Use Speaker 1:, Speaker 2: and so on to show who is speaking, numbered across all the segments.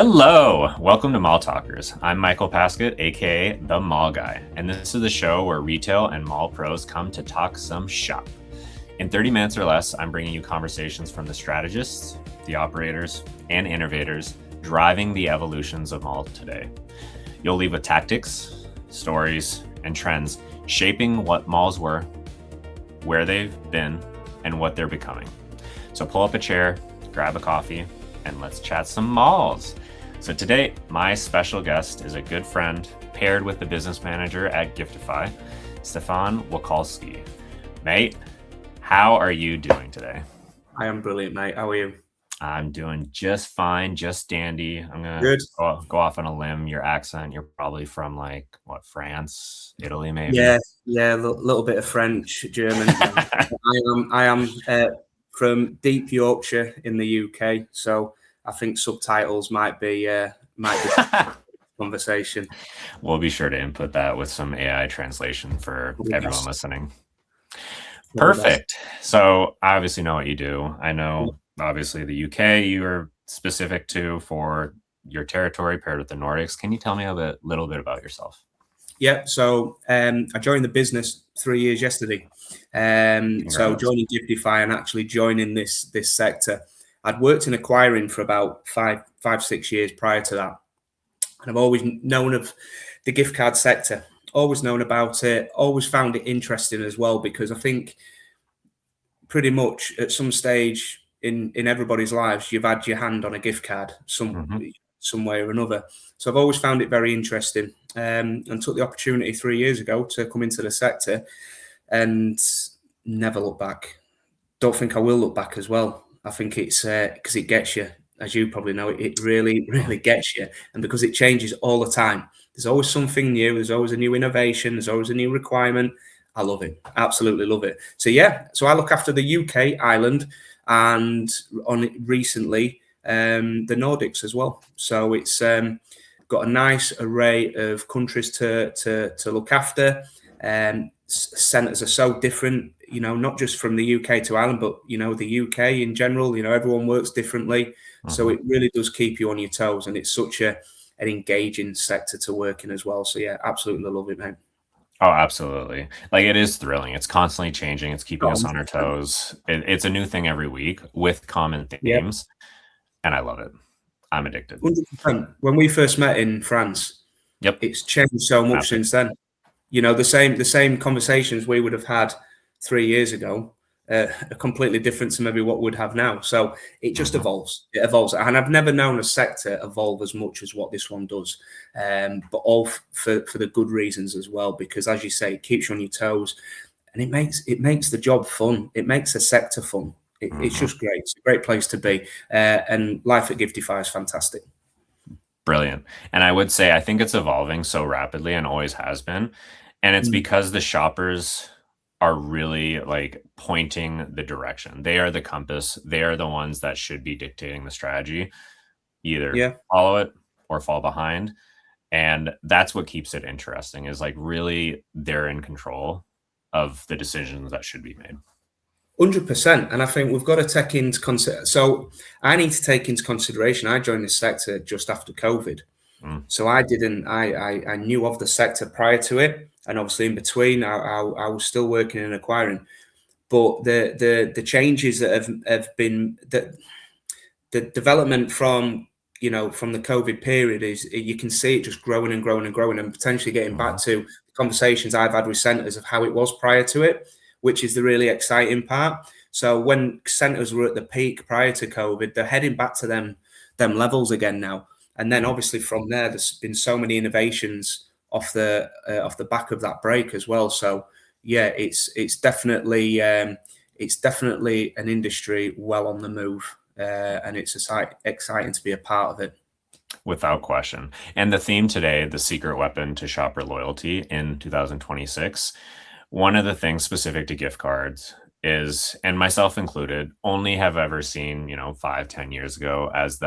Speaker 1: Hello, welcome to Mall Talkers. I'm Michael Paskett, aka The Mall Guy, and this is the show where retail and mall pros come to talk some shop. In 30 minutes or less, I'm bringing you conversations from the strategists, the operators, and innovators driving the evolutions of mall today. You'll leave with tactics, stories, and trends shaping what malls were, where they've been, and what they're becoming. So pull up a chair, grab a coffee, and let's chat some malls. So today, my special guest is a good friend paired with the business manager at Giftify, Stefan Wolkowski. Mate, how are you doing today?
Speaker 2: I am brilliant, mate. How are you?
Speaker 1: I'm doing just fine, just dandy. I'm gonna go off on a limb. Your accent, you're probably from France, Italy, maybe?
Speaker 2: Yeah, a little bit of French, German. I am from deep Yorkshire in the UK, so I think subtitles might be conversation.
Speaker 1: We'll be sure to input that with some AI translation for everyone listening. Perfect. So I obviously know what you do. I know obviously the UK you are specific to for your territory paired with the Nordics. Can you tell me a little bit about yourself?
Speaker 2: Yeah, so I joined the business 3 years yesterday. So joining Giftify and actually joining this sector. I'd worked in acquiring for about 6 years prior to that. And I've always known of the gift card sector, always known about it, always found it interesting as well, because I think pretty much at some stage in everybody's lives, you've had your hand on a gift card some way or another. So I've always found it very interesting, and took the opportunity 3 years ago to come into the sector and never look back. Don't think I will look back as well. I think it's because it gets you, as you probably know, it really, really gets you. And because it changes all the time, there's always something new. There's always a new innovation. There's always a new requirement. I love it. Absolutely love it. So I look after the UK, Ireland, and recently the Nordics as well. So it's got a nice array of countries to look after. Centres are so different, not just from the UK to Ireland, but the UK in general. Everyone works differently, so it really does keep you on your toes, and it's such an engaging sector to work in as well. So yeah, absolutely love it, mate.
Speaker 1: Oh, absolutely. It is thrilling. It's constantly changing. It's keeping us on our toes. It's a new thing every week with common themes, and I love it. I'm addicted.
Speaker 2: 100%. When we first met in France, it's changed so much since then. The same conversations we would have had 3 years ago are completely different to maybe what we'd have now. So it just evolves. It evolves. And I've never known a sector evolve as much as what this one does. But all for the good reasons as well, because as you say, it keeps you on your toes and it makes the job fun. It makes the sector fun. It's just great. It's a great place to be. And life at Giftify is fantastic.
Speaker 1: Brilliant. And I would say, I think it's evolving so rapidly and always has been. And it's because the shoppers are really pointing the direction. They are the compass. They are the ones that should be dictating the strategy. Either follow it or fall behind. And that's what keeps it interesting, is really they're in control of the decisions that should be made.
Speaker 2: 100%. And I think we've got to take into consideration. So I need to take into consideration, I joined this sector just after COVID. So I knew of the sector prior to it. And obviously in between, I was still working in acquiring. But the changes that have been, the development from the COVID period is, you can see it just growing and growing and growing, and potentially getting back to the conversations I've had with centres of how it was prior to it, which is the really exciting part. So when centres were at the peak prior to COVID, they're heading back to them levels again now. And then obviously from there, there's been so many innovations off the back of that break as well. So yeah, it's definitely an industry well on the move, and it's exciting to be a part of it.
Speaker 1: Without question. And the theme today, the secret weapon to shopper loyalty in 2026. One of the things specific to gift cards is, and myself included, only have ever seen, 5-10 years ago as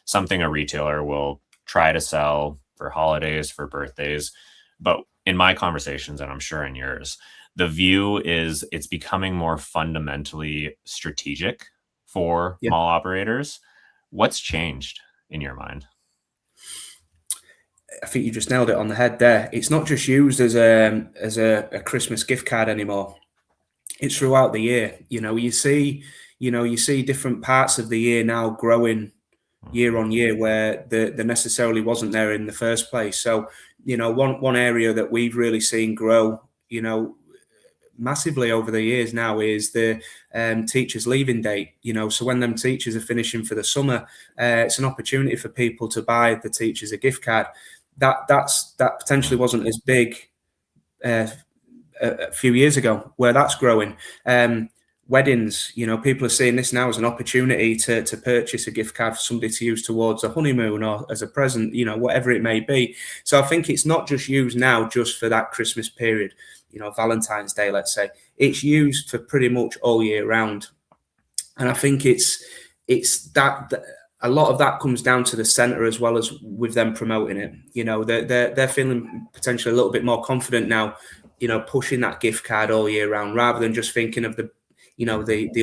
Speaker 1: something a retailer will try to sell for holidays, for birthdays. But in my conversations, and I'm sure in yours, the view is it's becoming more fundamentally strategic for mall operators. What's changed in your mind?
Speaker 2: I think you just nailed it on the head there. It's not just used as a Christmas gift card anymore. It's throughout the year. You see different parts of the year now growing year on year where there necessarily wasn't there in the first place. So, one area that we've really seen grow, massively over the years now is the teachers leaving date. So when them teachers are finishing for the summer, it's an opportunity for people to buy the teachers a gift card. That potentially wasn't as big a few years ago, where that's growing. Weddings, people are seeing this now as an opportunity to purchase a gift card for somebody to use towards a honeymoon or as a present, whatever it may be. So I think it's not just used now just for that Christmas period, Valentine's Day, let's say. It's used for pretty much all year round. And I think it's that a lot of that comes down to the centre as well as with them promoting it. They're feeling potentially a little bit more confident now, pushing that gift card all year round rather than just thinking of the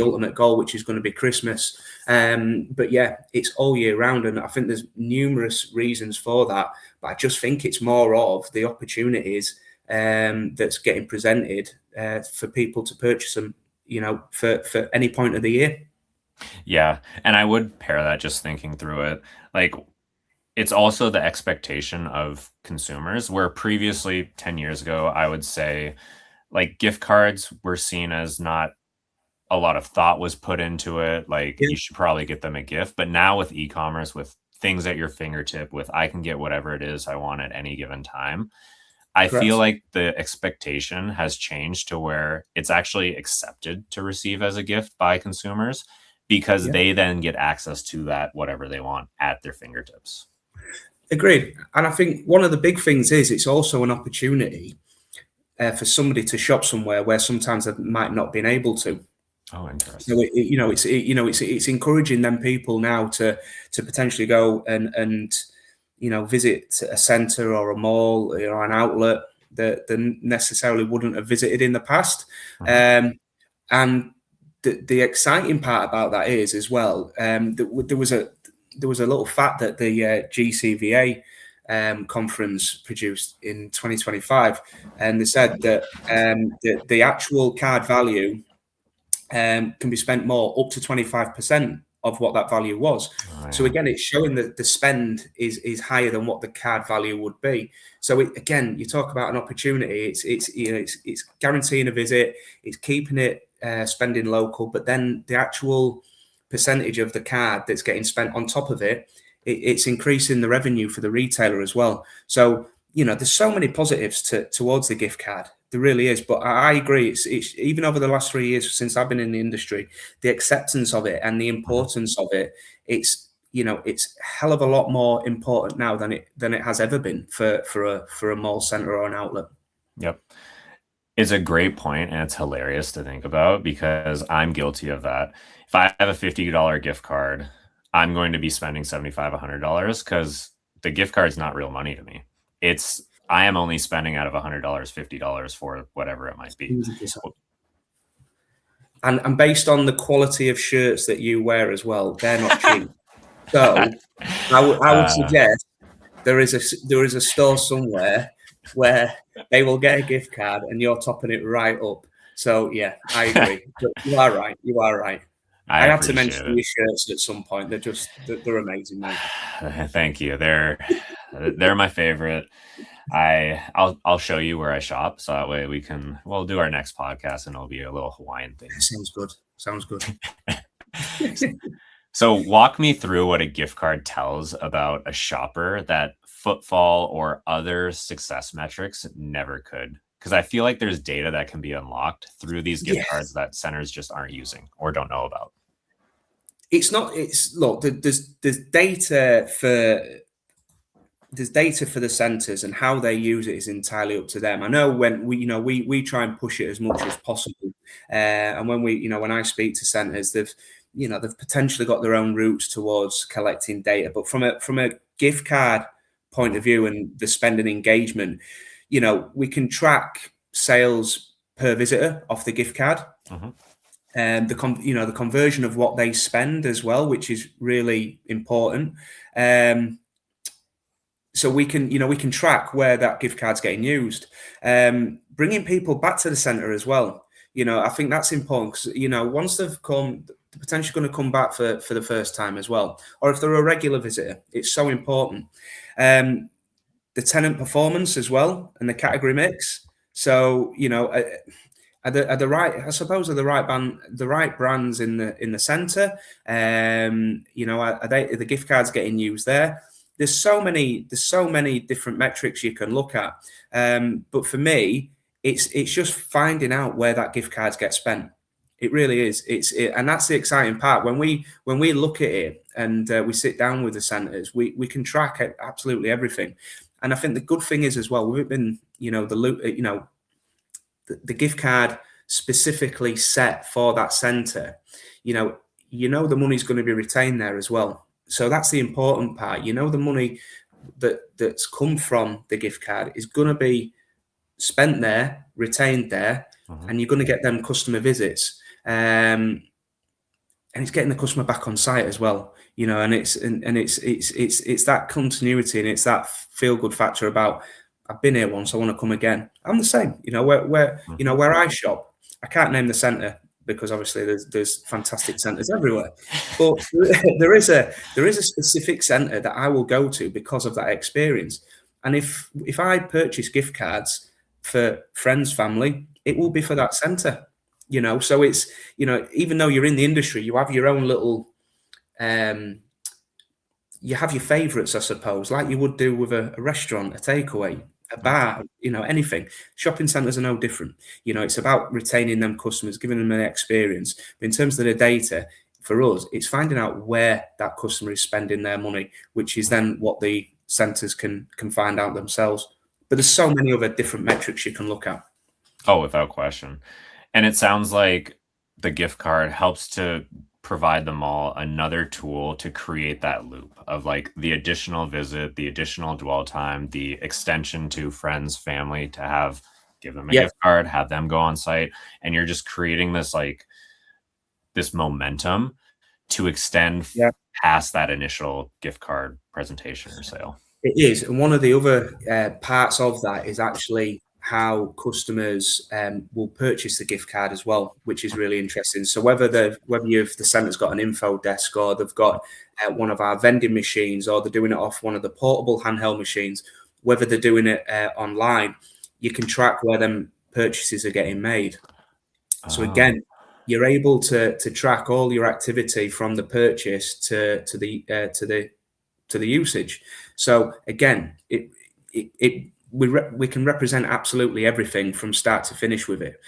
Speaker 2: ultimate goal, which is going to be Christmas. But yeah, it's all year round. And I think there's numerous reasons for that. But I just think it's more of the opportunities that's getting presented for people to purchase them, for any point of the year.
Speaker 1: Yeah. And I would pair that, just thinking through it, like, it's also the expectation of consumers, where previously 10 years ago, I would say, like, gift cards were seen as not a lot of thought was put into it. Like, you should probably get them a gift. But now with e-commerce, with things at your fingertip, with I can get whatever it is I want at any given time, I feel like the expectation has changed to where it's actually accepted to receive as a gift by consumers, because they then get access to that, whatever they want, at their fingertips.
Speaker 2: Agreed. And I think one of the big things is it's also an opportunity for somebody to shop somewhere where sometimes they might not been able to.
Speaker 1: Oh, interesting.
Speaker 2: So it's encouraging them people now to potentially go and visit a centre or a mall or an outlet that they necessarily wouldn't have visited in the past. And the exciting part about that is as well, there was a little fact that the GCVA conference produced in 2025, and they said that the actual card value can be spent more, up to 25% of what that value was. So again, it's showing that the spend is higher than what the card value would be. So again, you talk about an opportunity. It's guaranteeing a visit. It's keeping it spending local, but then the actual percentage of the card that's getting spent on top of it, it's increasing the revenue for the retailer as well. So there's so many positives towards the gift card. There really is. But I agree. It's even over the last 3 years since I've been in the industry, the acceptance of it and the importance of it, it's a hell of a lot more important now than it has ever been for a mall center or an outlet.
Speaker 1: Yep. It's a great point, and it's hilarious to think about, because I'm guilty of that. If I have a $50 gift card, I'm going to be spending $75, $100, because the gift card's not real money to me. I am only spending out of $100, $50 for whatever it might be.
Speaker 2: And based on the quality of shirts that you wear as well, they're not cheap. So I would suggest there is a store somewhere where they will get a gift card and you're topping it right up. So yeah, I agree. But you are right. I have to mention your shirts at some point. They're amazing, mate.
Speaker 1: Thank you. They're my favorite. I'll show you where I shop, so that way we'll do our next podcast and it'll be a little Hawaiian thing.
Speaker 2: Sounds good.
Speaker 1: So walk me through what a gift card tells about a shopper that footfall or other success metrics never could. Because I feel like there's data that can be unlocked through these gift cards that centers just aren't using or don't know about. There's data for the centres, and how they use it is entirely up to them. I know when we try and push it as much as possible, and when I speak to centres, they've potentially got their own routes towards collecting data. But from a gift card point of view and the spending engagement, we can track sales per visitor off the gift card, and the conversion of what they spend as well, which is really important.
Speaker 2: so we can track where that gift card's getting used. Bringing people back to the centre as well. I think that's important because once they've come, they're potentially going to come back for the first time as well, or if they're a regular visitor, it's so important. The tenant performance as well and the category mix. So are the right, I suppose, are the right brands in the centre? Are the gift cards getting used there? There's so many different metrics you can look at. But for me, it's just finding out where that gift cards get spent. It really is. And that's the exciting part. When we look at it and we sit down with the centres, we can track absolutely everything. And I think the good thing is as well, we've been, the gift card specifically set for that centre. The money's going to be retained there as well. So that's the important part. The money that's come from the gift card is going to be spent there, retained there, and you're going to get them customer visits. And it's getting the customer back on site as well, and it's that continuity and it's that feel good factor about I've been here once, I want to come again. I'm the same, where I shop. I can't name the centre because obviously there's fantastic centres everywhere, but there is a specific centre that I will go to because of that experience. And if I purchase gift cards for friends, family, it will be for that centre. So it's, even though you're in the industry, you have your own little, you have your favourites, I suppose, like you would do with a restaurant, a takeaway, a bar, anything. Shopping centres are no different. It's about retaining them customers, giving them an experience. But in terms of the data, for us, it's finding out where that customer is spending their money, which is then what the centres can find out themselves. But there's so many other different metrics you can look at.
Speaker 1: Oh, without question. And it sounds like the gift card helps to provide the mall another tool to create that loop of like the additional visit, the additional dwell time, the extension to friends, family to give them a gift card, have them go on site. And you're just creating this this momentum to extend past that initial gift card presentation or sale.
Speaker 2: It is. And one of the other parts of that is actually how customers will purchase the gift card as well, which is really interesting. So whether the centre's got an info desk or they've got one of our vending machines or they're doing it off one of the portable handheld machines, whether they're doing it online, you can track where them purchases are getting made. So again, you're able to track all your activity from the purchase to the usage. So again, we can represent absolutely everything from start to finish with it,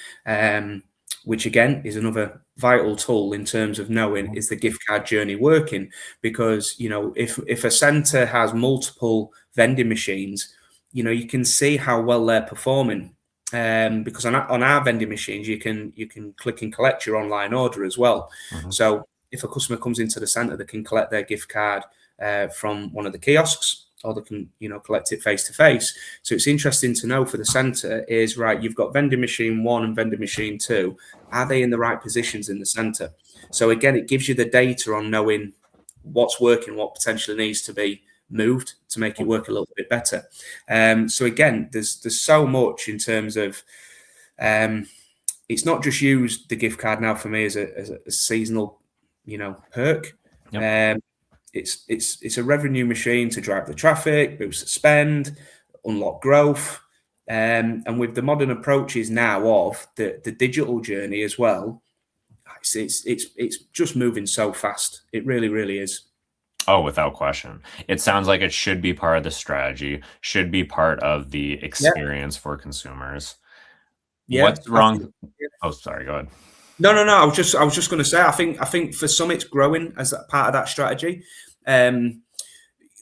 Speaker 2: which again is another vital tool in terms of knowing is the gift card journey working. Because if a centre has multiple vending machines, you can see how well they're performing. Because on our vending machines, you can click and collect your online order as well. So if a customer comes into the centre, they can collect their gift card from one of the kiosks, or they can, collect it face to face. So it's interesting to know for the centre is, right, you've got vending machine 1 and vending machine 2. Are they in the right positions in the centre? So again, it gives you the data on knowing what's working, what potentially needs to be moved to make it work a little bit better. So again, there's so much in terms of, it's not just used the gift card now for me as a seasonal, perk. It's a revenue machine to drive the traffic, boost the spend, unlock growth. And with the modern approaches now of the digital journey as well, it's just moving so fast. It really, really is.
Speaker 1: Oh, without question. It sounds like it should be part of the strategy, should be part of the experience for consumers. What's wrong? Oh, sorry, go ahead.
Speaker 2: No. I was just going to say, I think for some it's growing as that part of that strategy.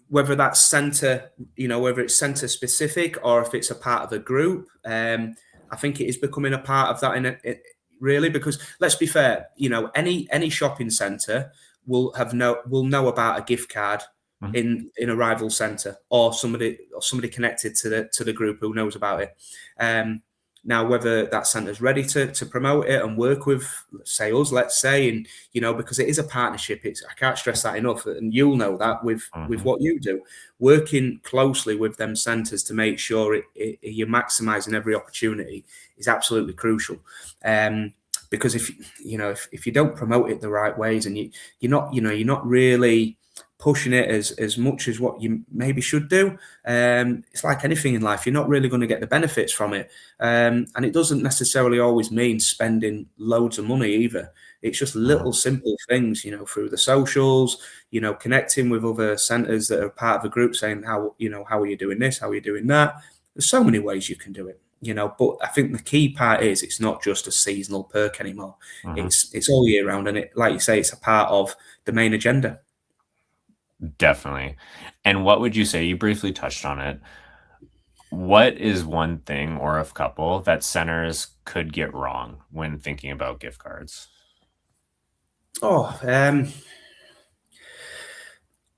Speaker 2: Whether that's centre, whether it's centre specific or if it's a part of a group, I think it is becoming a part of that really, because let's be fair, any shopping centre will know about a gift card in a rival centre or somebody connected to the group who knows about it. Now, whether that centre's ready to promote it and work with, say, us, let's say, and because it is a partnership, I can't stress that enough, and you'll know that with what you do, working closely with them centres to make sure you're maximising every opportunity is absolutely crucial. Because if you don't promote it the right ways, and you're not really pushing it as much as what you maybe should do, it's like anything in life, you're not really going to get the benefits from it, and it doesn't necessarily always mean spending loads of money either. It's just little simple things, through the socials, connecting with other centres that are part of a group, saying how are you doing this, how are you doing that. There's so many ways you can do it, but I think the key part is it's not just a seasonal perk anymore. It's all year round, and it, like you say, it's a part of the main agenda.
Speaker 1: Definitely. And what would you say, you briefly touched on it, what is one thing or a couple that centers could get wrong when thinking about gift cards?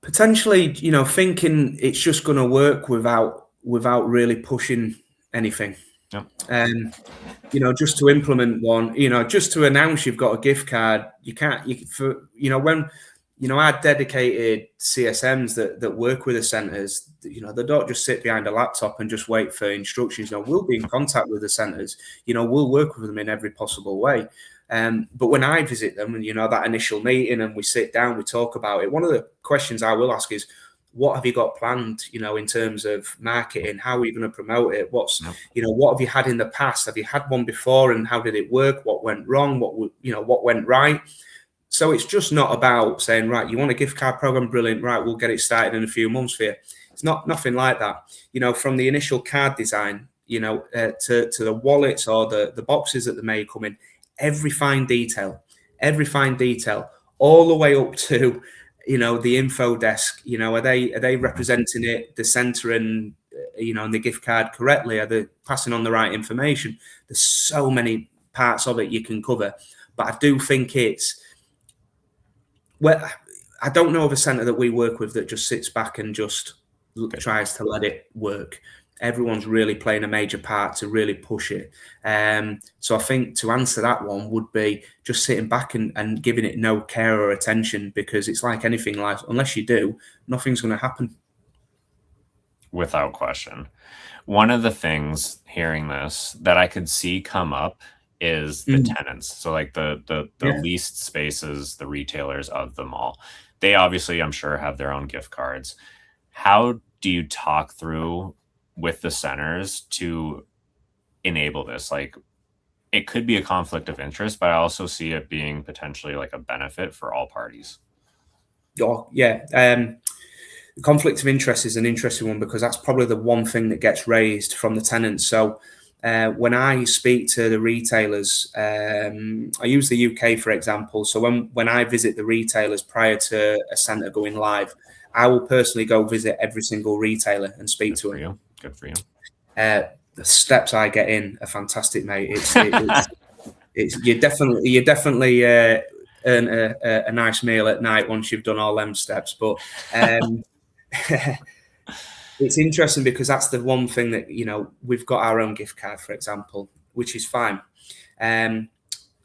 Speaker 2: Potentially, thinking it's just going to work without really pushing anything.
Speaker 1: Yep.
Speaker 2: Just to implement one, just to announce you've got a gift card, when our dedicated CSMs that work with the centres, they don't just sit behind a laptop and just wait for instructions. We'll be in contact with the centres. We'll work with them in every possible way. But when I visit them, and that initial meeting, and we sit down, we talk about it. One of the questions I will ask is, what have you got planned? In terms of marketing, how are you going to promote it? What have you had in the past? Have you had one before, and how did it work? What went wrong? What went right? So it's just not about saying, right, you want a gift card program, brilliant, right, we'll get it started in a few months for you. It's nothing like that. From the initial card design, to the wallets or the boxes that they may come in, every fine detail, all the way up to, the info desk. Are they representing it, the centre, and and the gift card correctly? Are they passing on the right information? There's so many parts of it you can cover, but I do think I don't know of a centre that we work with that just sits back and just tries to let it work. Everyone's really playing a major part to really push it. So I think to answer that one would be just sitting back and giving it no care or attention, because it's like anything in life. Unless you do, nothing's going to happen.
Speaker 1: Without question. One of the things, hearing this, that I could see come up is the tenants. So like the leased spaces, the retailers of the mall. They obviously, I'm sure, have their own gift cards. How do you talk through with the centers to enable this? Like, it could be a conflict of interest, but I also see it being potentially like a benefit for all parties.
Speaker 2: Oh, yeah. The conflict of interest is an interesting one, because that's probably the one thing that gets raised from the tenants. So when I speak to the retailers, I use the UK for example. So when I visit the retailers prior to a centre going live, I will personally go visit every single retailer and speak to them.
Speaker 1: Good for you.
Speaker 2: The steps I get in are fantastic, mate. It's you definitely earn a nice meal at night once you've done all them steps. But it's interesting, because that's the one thing that, we've got our own gift card, for example, which is fine.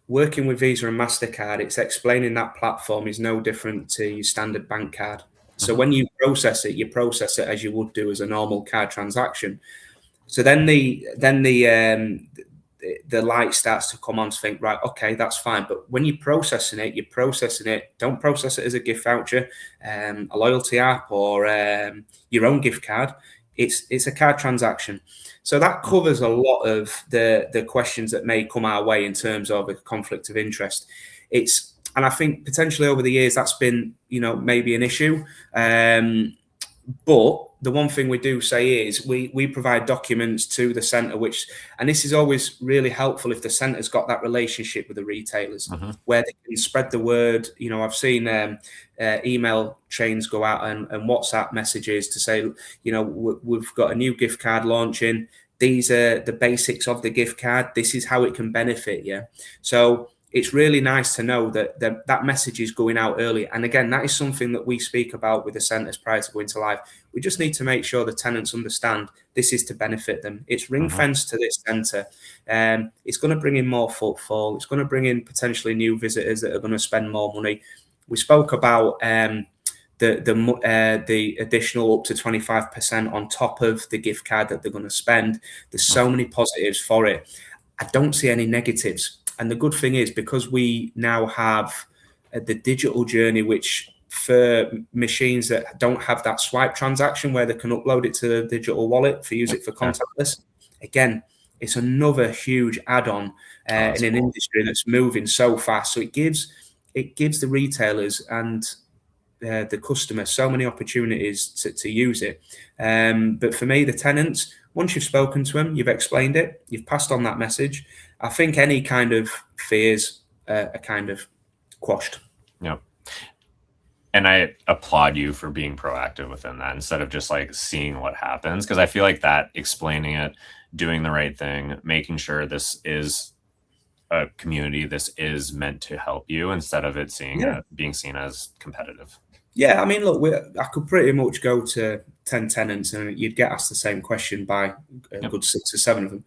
Speaker 2: Working with Visa and MasterCard, it's explaining that platform is no different to your standard bank card. So when you process it as you would do as a normal card transaction. So then the light starts to come on to think, right, okay, that's fine. But when you're processing it, don't process it as a gift voucher, a loyalty app, or your own gift card. It's a card transaction. So that covers a lot of the questions that may come our way in terms of a conflict of interest. And I think potentially over the years that's been, maybe an issue. But the one thing we do say is we provide documents to the centre, and this is always really helpful if the centre's got that relationship with the retailers, where they can spread the word. I've seen email chains go out and WhatsApp messages to say, we've got a new gift card launching. These are the basics of the gift card. This is how it can benefit you. So it's really nice to know that that message is going out early. And again, that is something that we speak about with the centres prior to going to live. We just need to make sure the tenants understand this is to benefit them. It's ring fenced to this centre. It's going to bring in more footfall. It's going to bring in potentially new visitors that are going to spend more money. We spoke about the additional up to 25% on top of the gift card that they're going to spend. There's so many positives for it. I don't see any negatives. And the good thing is, because we now have the digital journey, which for machines that don't have that swipe transaction where they can upload it to the digital wallet for use it for contactless, again, it's another huge add-on in an industry that's moving so fast. So it gives the retailers and the customer so many opportunities to use it. But for me, the tenants, once you've spoken to them, you've explained it, you've passed on that message, I think any kind of fears are kind of quashed.
Speaker 1: Yeah. And I applaud you for being proactive within that instead of just like seeing what happens. Because I feel like that explaining it, doing the right thing, making sure this is a community, this is meant to help you instead of it being seen as competitive.
Speaker 2: Yeah, I mean, look, I could pretty much go to 10 tenants and you'd get asked the same question by a good 6 or 7 of them,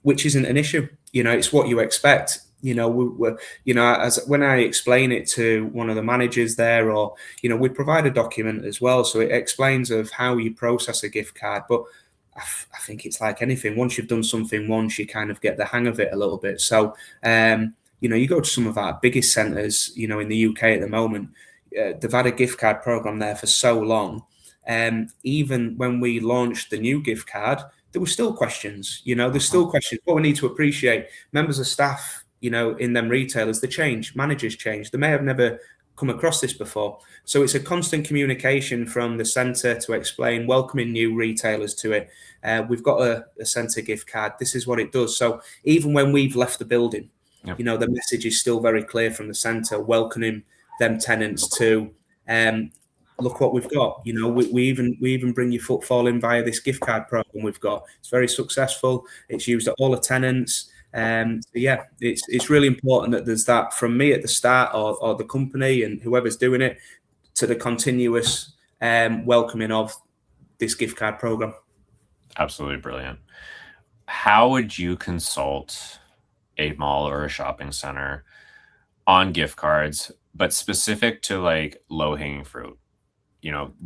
Speaker 2: which isn't an issue. It's what you expect. As when I explain it to one of the managers there, or we provide a document as well, so it explains of how you process a gift card. But I think it's like anything. Once you've done something once, you kind of get the hang of it a little bit. So you go to some of our biggest centres, in the UK at the moment. They've had a gift card program there for so long. Even when we launched the new gift card, there were still questions. There's still questions. What we need to appreciate, members of staff, in them retailers, they change, managers change. They may have never come across this before. So it's a constant communication from the centre to explain, welcoming new retailers to it. We've got a centre gift card. This is what it does. So even when we've left the building, the message is still very clear from the centre, welcoming them tenants to look what we've got. We even bring you footfall in via this gift card program we've got. It's very successful. It's used at all the tenants. It's really important that there's that from me at the start, or the company and whoever's doing it, to the continuous welcoming of this gift card program.
Speaker 1: Absolutely brilliant. How would you consult a mall or a shopping center on gift cards, but specific to like low-hanging fruit?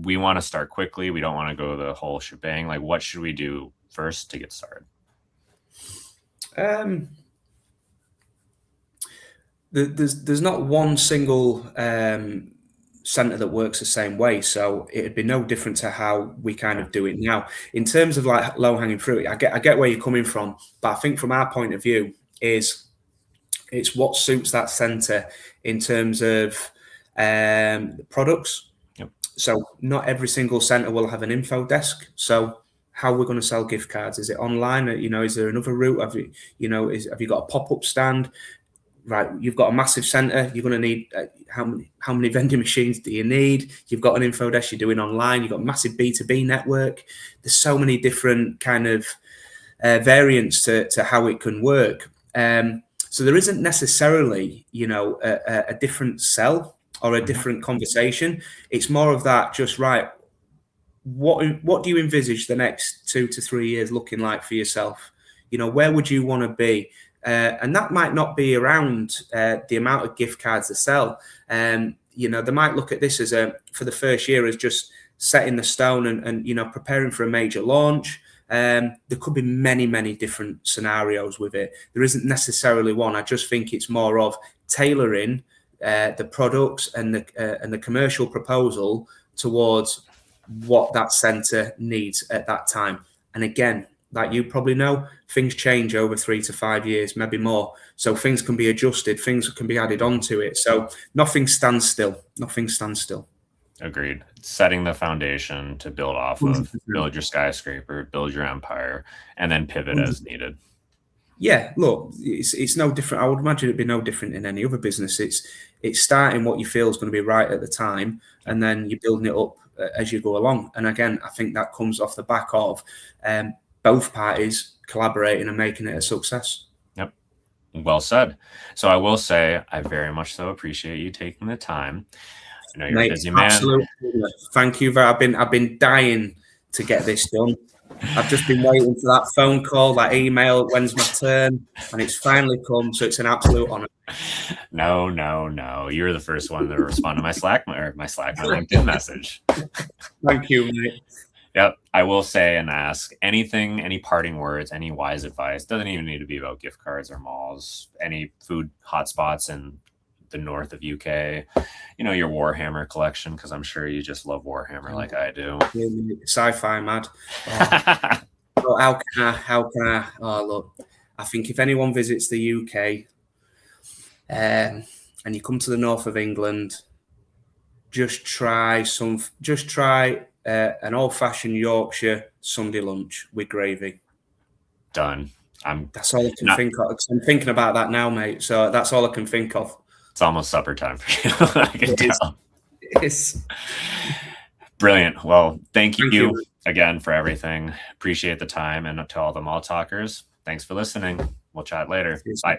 Speaker 1: We want to start quickly. We don't want to go the whole shebang. Like, what should we do first to get started?
Speaker 2: There's not one single centre that works the same way, so it'd be no different to how we kind of do it now. In terms of like low-hanging fruit, I get where you're coming from, but I think from our point of view is it's what suits that centre in terms of products. So not every single centre will have an info desk. So how we're going to sell gift cards? Is it online? Is there another route? Have you got a pop-up stand? Right, you've got a massive centre. You're going to need how many vending machines do you need? You've got an info desk. You're doing online. You've got a massive B2B network. There's so many different kind of variants to how it can work. So there isn't necessarily, a different sell or a different conversation. It's more of that, just right. What do you envisage the next 2 to 3 years looking like for yourself? Where would you want to be? And that might not be around the amount of gift cards they sell. They might look at this as for the first year as just setting the stone and preparing for a major launch. There could be many, many different scenarios with it. There isn't necessarily one. I just think it's more of tailoring the products and the commercial proposal towards what that centre needs at that time. And again, like you probably know, things change over 3 to 5 years, maybe more. So things can be adjusted, things can be added onto it. So nothing stands still.
Speaker 1: Agreed. Setting the foundation to build off of, build your skyscraper, build your empire, and then pivot as needed.
Speaker 2: Yeah, look, it's no different. I would imagine it'd be no different in any other business. It's starting what you feel is going to be right at the time, and then you're building it up as you go along. And again, I think that comes off the back of both parties collaborating and making it a success.
Speaker 1: Yep. Well said. So I will say, I very much so appreciate you taking the time. I know you're a busy man.
Speaker 2: Absolutely. Thank you. I've been dying to get this done. I've just been waiting for that phone call, that email, when's my turn, and it's finally come. So it's an absolute honor.
Speaker 1: No. You're the first one to respond to my LinkedIn message.
Speaker 2: Thank you, mate.
Speaker 1: Yep. I will say and ask any parting words, any wise advice. Doesn't even need to be about gift cards or malls, any food hotspots in the north of UK, your Warhammer collection, because I'm sure you just love Warhammer like I do.
Speaker 2: Sci-fi mad. How can I? Oh, look, I think if anyone visits the UK and you come to the north of England, just try an old-fashioned Yorkshire Sunday lunch with gravy.
Speaker 1: Done.
Speaker 2: That's all I can think of. I'm thinking about that now, mate. So that's all I can think of.
Speaker 1: It's almost supper time for you. I can tell.
Speaker 2: It is.
Speaker 1: Brilliant. Well, thank you again for everything. Appreciate the time. And to all the mall talkers, thanks for listening. We'll chat later. Bye.